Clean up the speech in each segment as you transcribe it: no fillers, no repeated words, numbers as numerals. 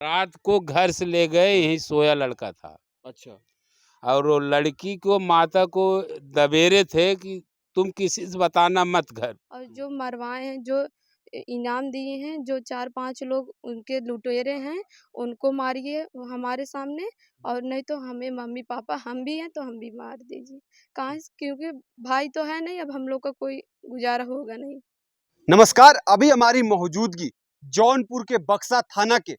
रात को घर से ले गए, यहीं सोया लड़का था। अच्छा। और वो लड़की को माता को दबेरे थे कि तुम किसी से बताना मत घर। और जो मरवाए हैं, जो इनाम दिए हैं, जो 4-5 लोग उनके लुटेरे हैं, उनको मारिए हमारे सामने, और नहीं तो हमें मम्मी पापा हम भी हैं तो हम भी मार दीजिए। काहे से, क्योंकि भाई तो है नहीं, अब हम लोग का कोई गुजारा होगा नहीं। नमस्कार, अभी हमारी मौजूदगी जौनपुर के बक्सा थाना के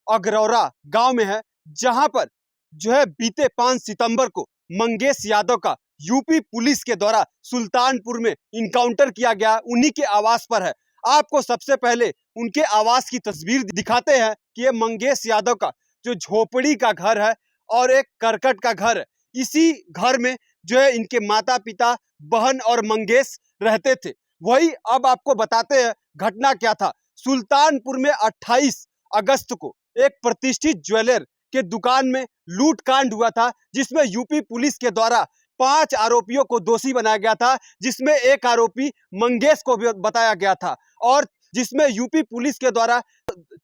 अगरौरा गांव में है, जहां पर जो है बीते 5 सितंबर को मंगेश यादव का यूपी पुलिस के द्वारा सुल्तानपुर में इनकाउंटर किया गया। उन्हीं के आवास पर है। आपको सबसे पहले उनके आवास की तस्वीर दिखाते हैं कि ये मंगेश यादव का जो झोपड़ी का घर है और एक करकट का घर है। इसी घर में जो है इनके माता पिता, बहन और मंगेश रहते थे। वही अब आपको बताते हैं घटना क्या था। सुल्तानपुर में 28 अगस्त को एक प्रतिष्ठित ज्वेलर के दुकान में लूटकांड हुआ था, जिसमें यूपी पुलिस के द्वारा 5 आरोपियों को दोषी बनाया गया था, जिसमें एक आरोपी मंगेश को भी बताया गया था, और जिसमें यूपी पुलिस के द्वारा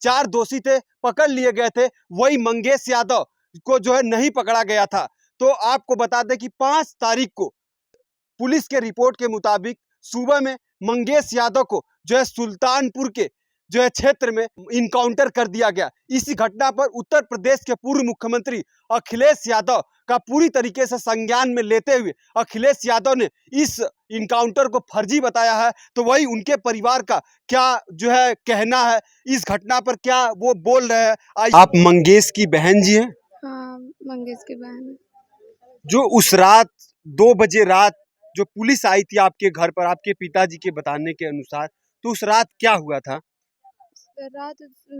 4 दोषी थे, पकड़ लिए गए थे। वही मंगेश यादव को जो है नहीं पकड़ा गया था। तो आपको बता दें कि 5 तारीख को पुलिस के रिपोर्ट के मुताबिक सुबह में मंगेश यादव को जो है सुल्तानपुर के जो है क्षेत्र में इनकाउंटर कर दिया गया। इसी घटना पर उत्तर प्रदेश के पूर्व मुख्यमंत्री अखिलेश यादव का पूरी तरीके से संज्ञान में लेते हुए अखिलेश यादव ने इस इनकाउंटर को फर्जी बताया है। तो वही उनके परिवार का क्या जो है कहना है, इस घटना पर क्या वो बोल रहे हैं। आप मंगेश की बहन जी हैं? हाँ, मंगेश की बहन है। जो उस रात 2 बजे रात जो पुलिस आई थी आपके घर पर, आपके पिताजी के बताने के अनुसार, तो उस रात क्या हुआ था? रात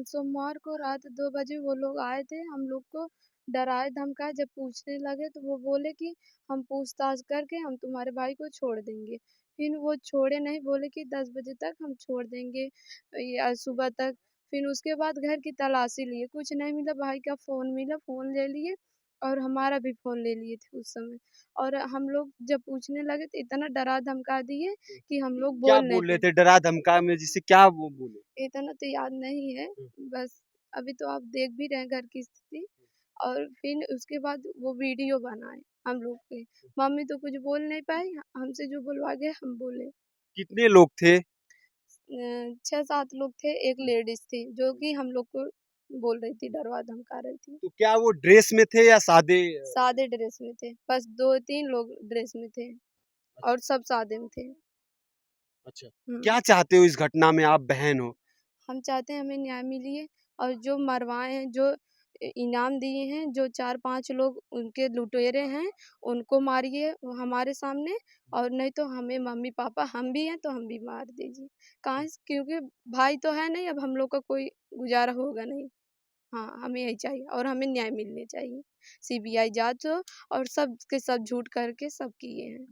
सोमवार को रात 2 बजे वो लोग आए थे, हम लोग को डराए धमकाए। जब पूछने लगे तो वो बोले कि हम पूछताछ करके हम तुम्हारे भाई को छोड़ देंगे। फिर वो छोड़े नहीं, बोले कि 10 बजे तक हम छोड़ देंगे या सुबह तक। फिर उसके बाद घर की तलाशी लिए, कुछ नहीं मिला। भाई का फ़ोन मिला, फ़ोन ले लिए, और हमारा भी फ़ोन ले लिए थे उस समय। और हम लोग जब पूछने लगे तो इतना डरा धमका दिए कि हम लोग क्या बोल नहीं बोल रहे पाए। थे डरा धमका में, जिससे क्या वो बोले? इतना तो याद नहीं है, बस अभी तो आप देख भी रहे हैं घर की स्थिति। और फिर उसके बाद वो वीडियो बनाए हम लोग के। मम्मी तो कुछ बोल नहीं पाई, हमसे जो बुलवा गए हम बोले। कितने लोग थे? 6-7 लोग थे, एक लेडीज़ थी जो कि हम लोग को बोल रही थी, डरवा धमका रही थी। तो क्या वो ड्रेस में थे या सादे? सादे ड्रेस में थे, बस 2-3 लोग ड्रेस में थे और सब सादे में थे। अच्छा, हुँ। क्या चाहते हो इस घटना में, आप बहन हो? हम चाहते हैं हमें न्याय मिले, और जो मरवाए हैं, जो इनाम दिए हैं, जो 4-5 लोग उनके लुटेरे हैं, उनको मारिए हमारे सामने, और नहीं तो हमें मम्मी पापा हम भी हैं तो हम भी मार दीजिए। काहे से, क्योंकि भाई तो है नहीं, अब हम लोग का कोई गुजारा होगा नहीं। हाँ, हमें यही चाहिए और हमें न्याय मिलने चाहिए। सीबीआई जाँच हो, और सब के सब झूठ करके सब किए हैं।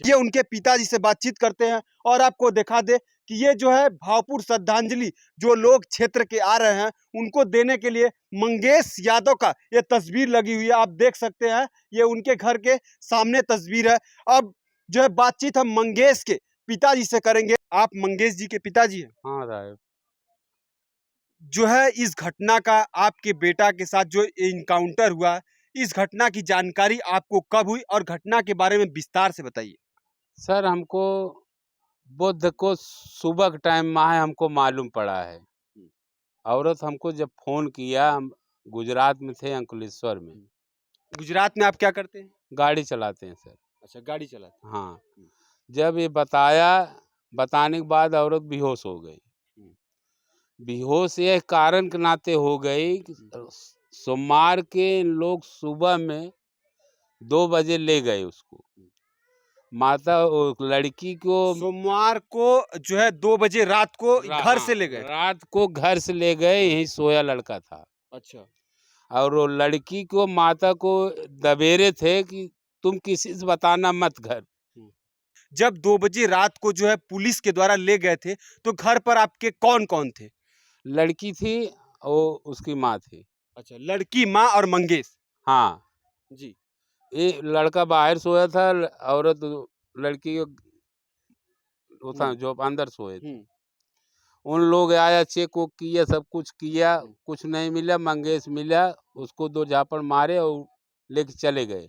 ये उनके पिताजी से बातचीत करते हैं, और आपको दिखा दे कि ये जो है भावपूर्ण श्रद्धांजलि जो लोग क्षेत्र के आ रहे हैं उनको देने के लिए मंगेश यादव का ये तस्वीर लगी हुई है। आप देख सकते हैं, ये उनके घर के सामने तस्वीर है। अब जो है बातचीत हम मंगेश के पिताजी से करेंगे। आप मंगेश जी के पिताजी हैं? हाँ साहब। जो है इस घटना का आपके बेटा के साथ जो इनकाउंटर हुआ, इस घटना की जानकारी आपको कब हुई, और घटना के बारे में विस्तार से बताइए। सर हमको बुध को सुबह के टाइम में हमको मालूम पड़ा है। औरत हमको जब फ़ोन किया, हम गुजरात में थे, अंकलेश्वर में। गुजरात में आप क्या करते हैं? गाड़ी चलाते हैं सर। अच्छा, गाड़ी चलाते हैं। हाँ, जब ये बताया, बताने के बाद औरत बेहोश हो गई। बेहोश ये कारण के नाते हो गई कि सोमवार के लोग सुबह में 2 बजे ले गए उसको। माता लड़की को सोमवार को जो है 2 बजे रात को घर से ले गए? रात को घर से ले गए, यहीं सोया लड़का था। अच्छा। और वो लड़की को माता को दबेरे थे कि तुम किसी से बताना मत घर। जब 2 बजे रात को जो है पुलिस के द्वारा ले गए थे, तो घर पर आपके कौन कौन थे? लड़की थी और उसकी माँ थी। अच्छा, लड़की, माँ और मंगेश। हाँ, जी। ये लड़का बाहर सोया था, औरत लड़की वो था जो अंदर सोए थे। उन लोग आया, चेक वोक किया, सब कुछ किया, कुछ नहीं मिला। मंगेश मिला, उसको 2 झापड़ मारे और लेके चले गए।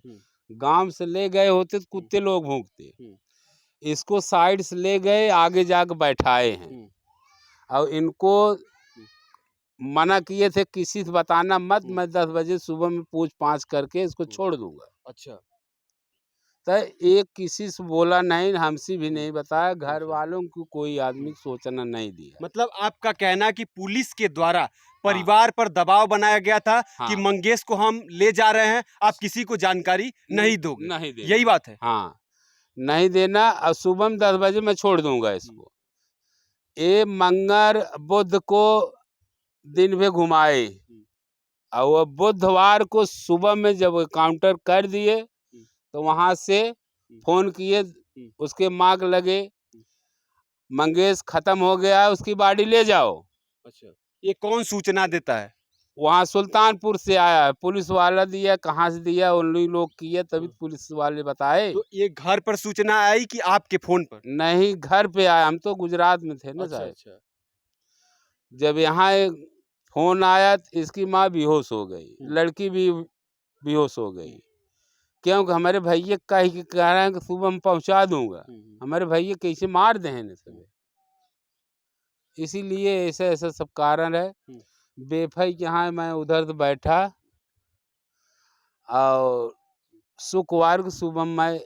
गांव से ले गए होते तो कुत्ते लोग भौंकते, इसको साइड से ले गए, आगे जाके बैठाए हैं और इनको मना किए थे किसी से बताना मत, मैं 10 बजे सुबह में पूछ पाछ करके इसको छोड़ दूंगा। अच्छा। तो एक किसी से बोला नहीं, हमसे भी नहीं बताया, घर वालों को कोई आदमी सूचना नहीं दिया। मतलब आपका कहना है कि पुलिस के द्वारा परिवार पर दबाव बनाया गया था कि हाँ। मंगेश को हम ले जा रहे हैं, आप किसी को जानकारी नहीं दोगे, नहीं देना। यही बात है? हाँ, नहीं देना और सुबह में 10 बजे मैं छोड़ दूंगा इसको। ये मंगर बुध को दिन में घुमाए और वो बुधवार को सुबह में जब काउंटर कर दिए तो वहां से फोन किए, उसके मांग लगे मंगेश खत्म हो गया है, उसकी बॉडी ले जाओ। अच्छा, ये कौन सूचना देता है? वहाँ सुल्तानपुर से आया है, पुलिस वाला दिया, कहाँ से दिया उन्हीं लोग किए, तभी पुलिस वाले बताए। तो ये घर पर सूचना आई कि आपके फोन पर? नहीं, घर पे आया, हम तो गुजरात में थे ना अच्छा, साहब। अच्छा। जब यहाँ एक फोन आया तो इसकी माँ बेहोश हो गई, लड़की भी बेहोश हो गई, क्योंकि हमारे भैया कह रहे हैं कि सुबह में पहुंचा दूंगा। हमारे भैया कैसे मार दे हैं सब, इसीलिए ऐसा ऐसा सब कारण है। बेफाई के यहाँ मैं उधर तो बैठा और शुक्रवार को सुबह मैं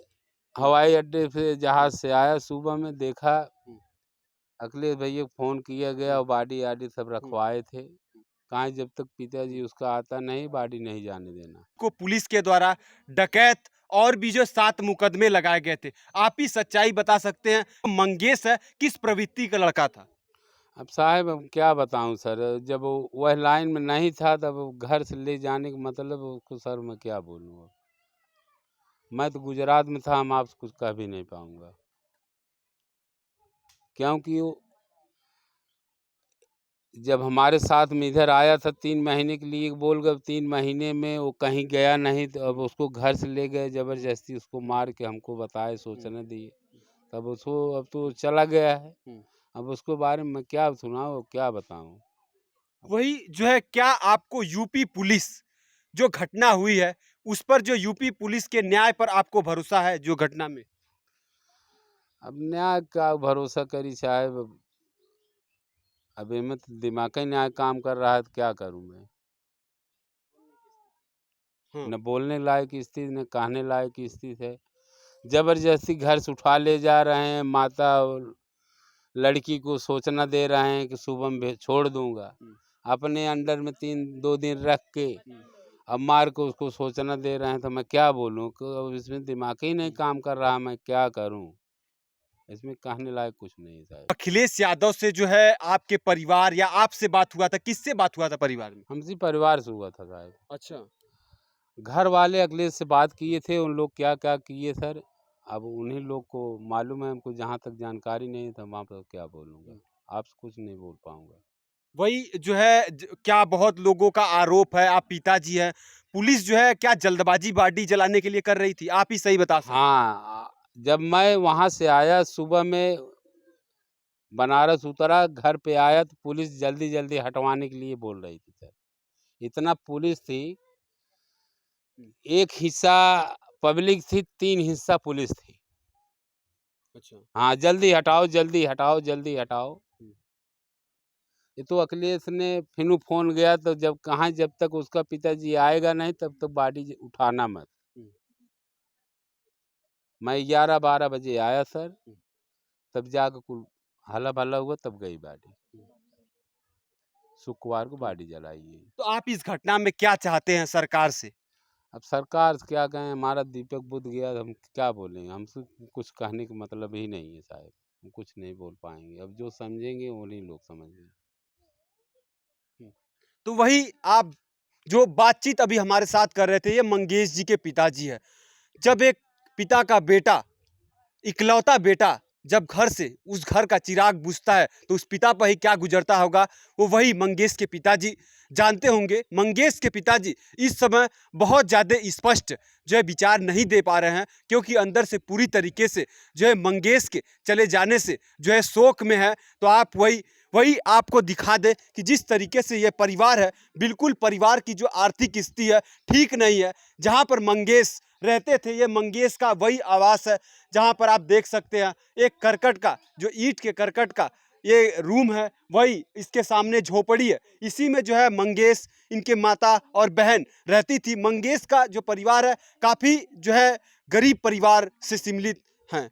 हवाई अड्डे से जहाज से आया, सुबह में देखा अखिलेश भैया फोन किया गया और बॉडी आडी सब रखवाए थे। कहाँ जब तक पिताजी उसका आता नहीं, बॉडी नहीं जाने देना। को पुलिस के द्वारा डकैत और भी जो 7 मुकदमे लगाए गए थे, आप ही सच्चाई बता सकते हैं? मंगेश है किस प्रवृत्ति का लड़का था? अब साहब अब क्या बताऊं सर, जब वह लाइन में नहीं था तब घर से ले जाने का मतलब उसको सर मैं क्या बोलूँ। मैं तो गुजरात में था, हम आपसे कुछ कह भी नहीं पाऊंगा, क्योंकि वो जब हमारे साथ में इधर आया था 3 महीने के लिए, बोल गए 3 महीने में वो कहीं गया नहीं, तो अब उसको घर से ले गए ज़बरदस्ती, उसको मार के हमको बताए, सूचना दिए, तब उसको अब तो चला गया है। अब उसके बारे में मैं क्या सुनाऊँ, क्या बताऊँ। वही जो है, क्या आपको यूपी पुलिस जो घटना हुई है उस पर, जो यूपी पुलिस के न्याय पर आपको भरोसा है जो घटना में? अब न्याय का भरोसा करी साहब, अब इनमें तो दिमाग ही न्याय काम कर रहा है, तो क्या करूं मैं। न बोलने लायक स्थिति, न कहने लायक स्थिति है। जबरदस्ती घर से उठा ले जा रहे हैं, माता और लड़की को सूचना दे रहे हैं कि सुबह में छोड़ दूंगा, अपने अंडर में 2 दिन रख के अब मार को उसको सूचना दे रहे हैं, तो मैं क्या बोलूं। अब इसमें दिमाग ही नहीं काम कर रहा, मैं क्या करूं, इसमें कहने लायक कुछ नहीं है साहब। अखिलेश यादव से जो है आपके परिवार या आपसे बात हुआ था? किससे बात हुआ था परिवार में? हमसे परिवार से हुआ था साहब। अच्छा। घर वाले अखिलेश से बात किए थे, उन लोग क्या क्या किए सर, अब उन्हीं लोग को मालूम है, हमको जहाँ तक जानकारी नहीं था वहाँ पर क्या बोलूँगा, आपसे कुछ नहीं बोल पाऊँगा। वही जो है, क्या बहुत लोगों का आरोप है, आप पिताजी हैं, पुलिस जो है क्या जल्दबाजी बॉडी जलाने के लिए कर रही थी? आप ही सही बता सकते हैं। हाँ, जब मैं वहाँ से आया सुबह में, बनारस उतरा, घर पे आया तो पुलिस जल्दी जल्दी हटवाने के लिए बोल रही थी सर। इतना पुलिस थी, एक हिस्सा पब्लिक थी, 3 हिस्सा पुलिस थी। अच्छा। हाँ, जल्दी हटाओ, जल्दी हटाओ, जल्दी हटाओ। ये तो अखिलेश ने फिर फोन गया तो जब कहाँ, जब तक उसका पिताजी आएगा नहीं तब तक बॉडी उठाना मत। मैं 11-12 बजे आया सर, तब जाकर कुल हल्ला भल्ला हुआ, तब गई बॉडी। शुक्रवार को बॉडी जलाई गई। तो आप इस घटना में क्या चाहते हैं सरकार से? अब सरकार से क्या कहें, हमारा दीपक बुझ गया, हम क्या बोलेंगे, हमसे कुछ कहने का मतलब ही नहीं है साहब, हम कुछ नहीं बोल पाएंगे, अब जो समझेंगे उन्हीं लोग समझेंगे। तो वही आप जो बातचीत अभी हमारे साथ कर रहे थे, ये मंगेश जी के पिताजी है। जब एक पिता का बेटा, इकलौता बेटा, जब घर से उस घर का चिराग बुझता है तो उस पिता पर ही क्या गुजरता होगा, वो वही मंगेश के पिताजी जानते होंगे। मंगेश के पिताजी इस समय बहुत ज़्यादा स्पष्ट जो है विचार नहीं दे पा रहे हैं, क्योंकि अंदर से पूरी तरीके से जो है मंगेश के चले जाने से जो है शोक में है। तो आप वही वही आपको दिखा दे कि जिस तरीके से ये परिवार है, बिल्कुल परिवार की जो आर्थिक स्थिति है ठीक नहीं है। जहाँ पर मंगेश रहते थे, ये मंगेश का वही आवास है जहाँ पर आप देख सकते हैं एक करकट का, जो ईंट के करकट का ये रूम है, वही इसके सामने झोपड़ी है। इसी में जो है मंगेश, इनके माता और बहन रहती थी। मंगेश का जो परिवार है काफ़ी जो है गरीब परिवार से सम्मिलित हैं।